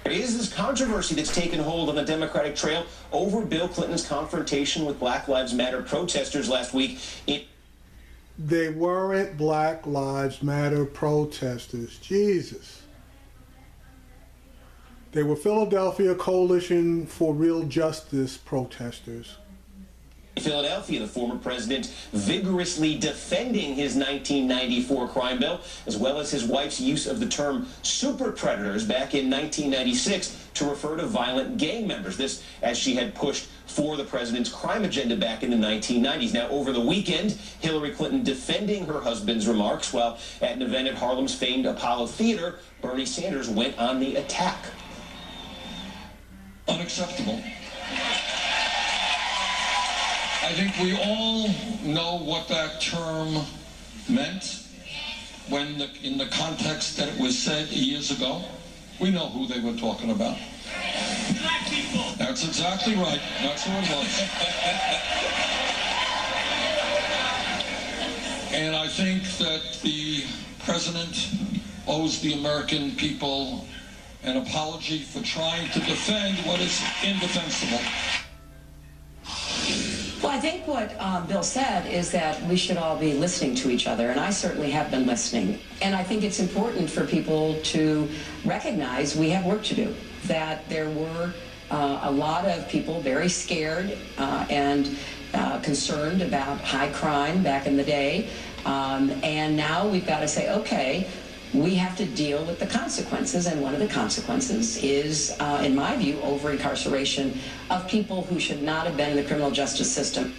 There is this controversy that's taken hold on the Democratic trail over Bill Clinton's confrontation with Black Lives Matter protesters last week. They weren't Black Lives Matter protesters. Jesus. They were Philadelphia Coalition for Real Justice protesters. In Philadelphia, the former president vigorously defending his 1994 crime bill, as well as his wife's use of the term super predators back in 1996 to refer to violent gang members. This as she had pushed for the president's crime agenda back in the 1990s. Now, over the weekend, Hillary Clinton defending her husband's remarks, while at an event at Harlem's famed Apollo Theater, Bernie Sanders went on the attack. Unacceptable. I think we all know what that term meant when, in the context that it was said years ago. We know who they were talking about. Black people. That's exactly right. That's who it was. And I think that the president owes the American people an apology for trying to defend what is indefensible. Well, I think what Bill said is that we should all be listening to each other, and I certainly have been listening. And I think it's important for people to recognize we have work to do, that there were a lot of people very scared and concerned about high crime back in the day. And now we've got to say, okay, we have to deal with the consequences, and one of the consequences is, in my view, over-incarceration of people who should not have been in the criminal justice system.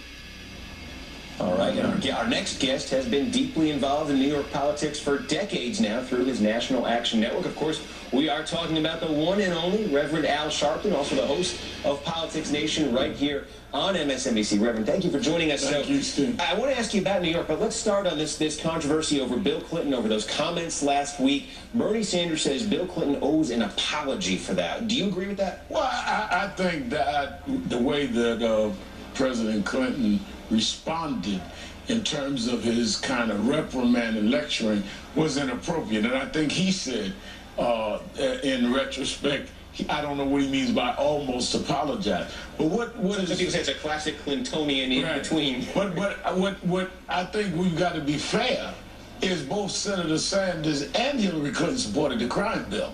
All right, our next guest has been deeply involved in New York politics for decades now through his National Action Network. Of course, we are talking about the one and only Reverend Al Sharpton, also the host of Politics Nation right here on MSNBC. Reverend, thank you for joining us. Thank you, Steve. I want to ask you about New York, but let's start on this controversy over Bill Clinton, over those comments last week. Bernie Sanders says Bill Clinton owes an apology for that. Do you agree with that? Well, I think that the way that President Clinton responded in terms of his kind of reprimand and lecturing was inappropriate. And I think he said, in retrospect, I don't know what he means by almost apologize. But what is... Some people say it's a classic Clintonian in between. But what I think we've got to be fair is both Senator Sanders and Hillary Clinton supported the crime bill.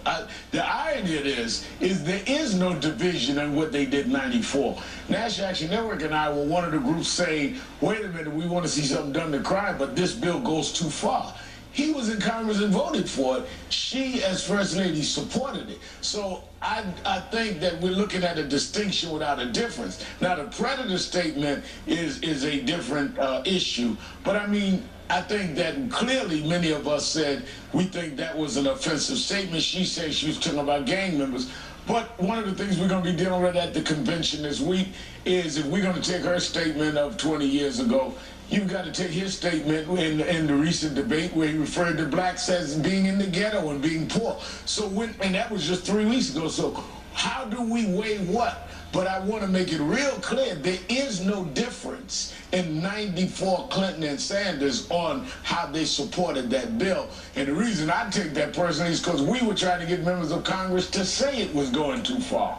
The irony of this is there is no division in what they did in '94. National Action Network and I were one of the groups saying, wait a minute, we want to see something done to crime, but this bill goes too far. He was in Congress and voted for it. She, as First Lady, supported it. So I think that we're looking at a distinction without a difference. Now, the predator statement is a different issue, but I mean, I think that clearly many of us said we think that was an offensive statement. She said she was talking about gang members. But one of the things we're going to be dealing with at the convention this week is if we're going to take her statement of 20 years ago, you've got to take his statement in the recent debate where he referred to blacks as being in the ghetto and being poor. So and that was just 3 weeks ago. So how do we weigh what? But I want to make it real clear, there is no difference in '94 Clinton and Sanders on how they supported that bill. And the reason I take that personally is because we were trying to get members of Congress to say it was going too far.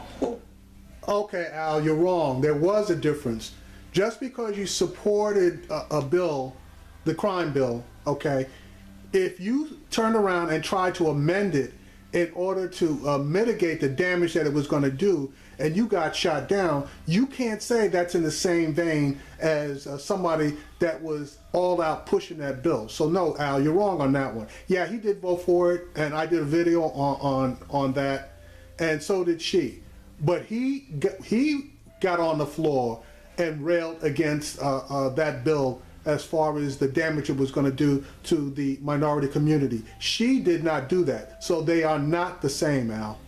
Okay, Al, you're wrong. There was a difference. Just because you supported a bill, the crime bill, okay, if you turn around and try to amend it in order to mitigate the damage that it was going to do, and you got shot down, you can't say that's in the same vein as somebody that was all out pushing that bill. So no, Al, you're wrong on that one. Yeah, he did vote for it, and I did a video on that, and so did she. But he got on the floor and railed against that bill as far as the damage it was going to do to the minority community. She did not do that. So they are not the same, Al.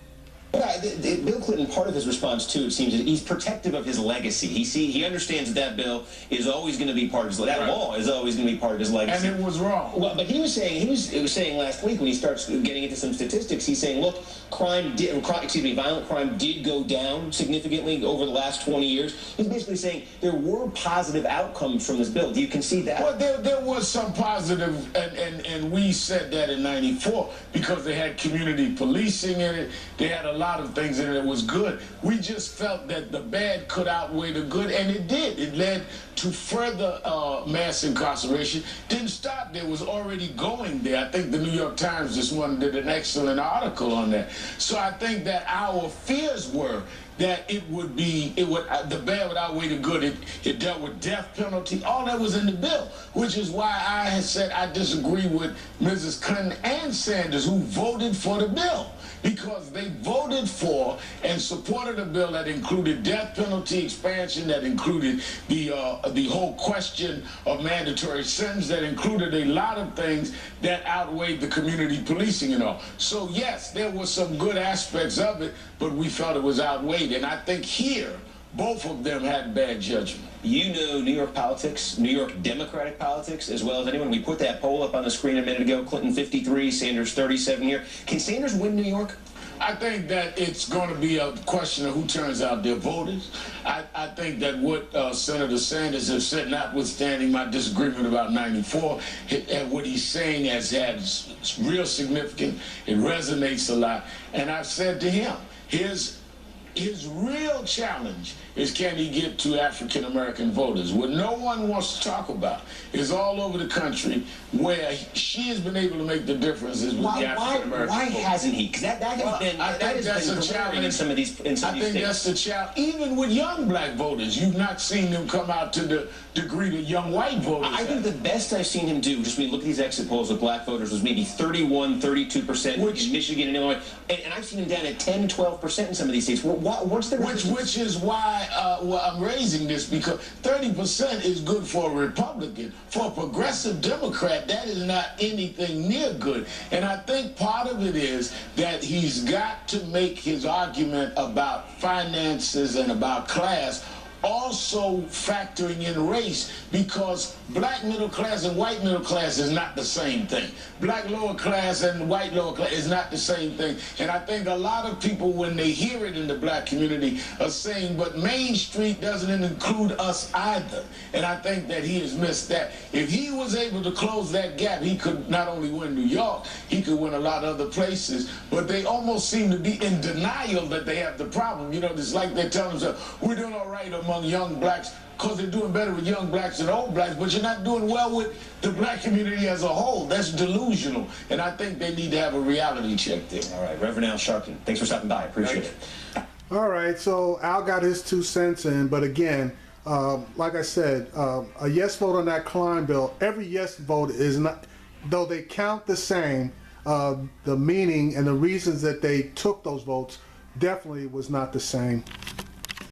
Bill Clinton, part of his response, too, it seems, that he's protective of his legacy. He understands that bill is always going to be part of his legacy. That law is always going to be part of his legacy. And it was wrong. Well, but he was saying last week when he starts getting into some statistics, he's saying, look, violent crime did go down significantly over the last 20 years. He's basically saying there were positive outcomes from this bill. Do you concede that? Well, there was some positive, and we said that in '94 because they had community policing in it. They had a lot lot of things in it that was good. We just felt that the bad could outweigh the good, and it did. It led to further mass incarceration. Didn't stop there, was already going there. I think the New York Times this one did an excellent article on that. So I think that our fears were that the bad would outweigh the good. It dealt with death penalty. All that was in the bill, which is why I had said I disagree with Mrs. Clinton and Sanders, who voted for the bill, because they voted for and supported a bill that included death penalty expansion, that included the whole question of mandatory sentence, that included a lot of things that outweighed the community policing and all. So yes, there were some good aspects of it, but we felt it was outweighed. And I think here, both of them had bad judgment. You know New York politics, New York Democratic politics, as well as anyone. We put that poll up on the screen a minute ago. Clinton 53, Sanders 37 here. Can Sanders win New York? I think that it's going to be a question of who turns out their voters. I think that what Senator Sanders has said, notwithstanding my disagreement about 94, and what he's saying has had real significance. It resonates a lot. And I've said to him, his real challenge is, can he get to African-American voters? What no one wants to talk about is all over the country where she has been able to make the differences with the African-American Why voters. hasn't he? Because that has been glaring in some of these states. I think that's the challenge. Even with young black voters, you've not seen them come out to the degree that young white voters I think the best I've seen him do, just when you look at these exit polls with black voters, was maybe 31, 32% in Michigan and Illinois. And I've seen him down at 10, 12% in some of these states. What's the Which is why I'm raising this, because 30% is good for a Republican. For a progressive Democrat, that is not anything near good. And I think part of it is that he's got to make his argument about finances and about class also factoring in race, because black middle class and white middle class is not the same thing. Black lower class and white lower class is not the same thing. And I think a lot of people, when they hear it in the black community, are saying, but Main Street doesn't include us either. And I think that he has missed that. If he was able to close that gap, he could not only win New York, he could win a lot of other places. But they almost seem to be in denial that they have the problem. You know, it's like they're telling themselves, we're doing all right among young blacks because they're doing better with young blacks than old blacks, but you're not doing well with the black community as a whole. That's delusional, and I think they need to have a reality check there. All right, Reverend Al Sharpton, thanks for stopping by. Appreciate it. All right, so Al got his 2 cents in, but again, like I said, a yes vote on that crime bill, every yes vote is not, though they count the same, the meaning and the reasons that they took those votes definitely was not the same.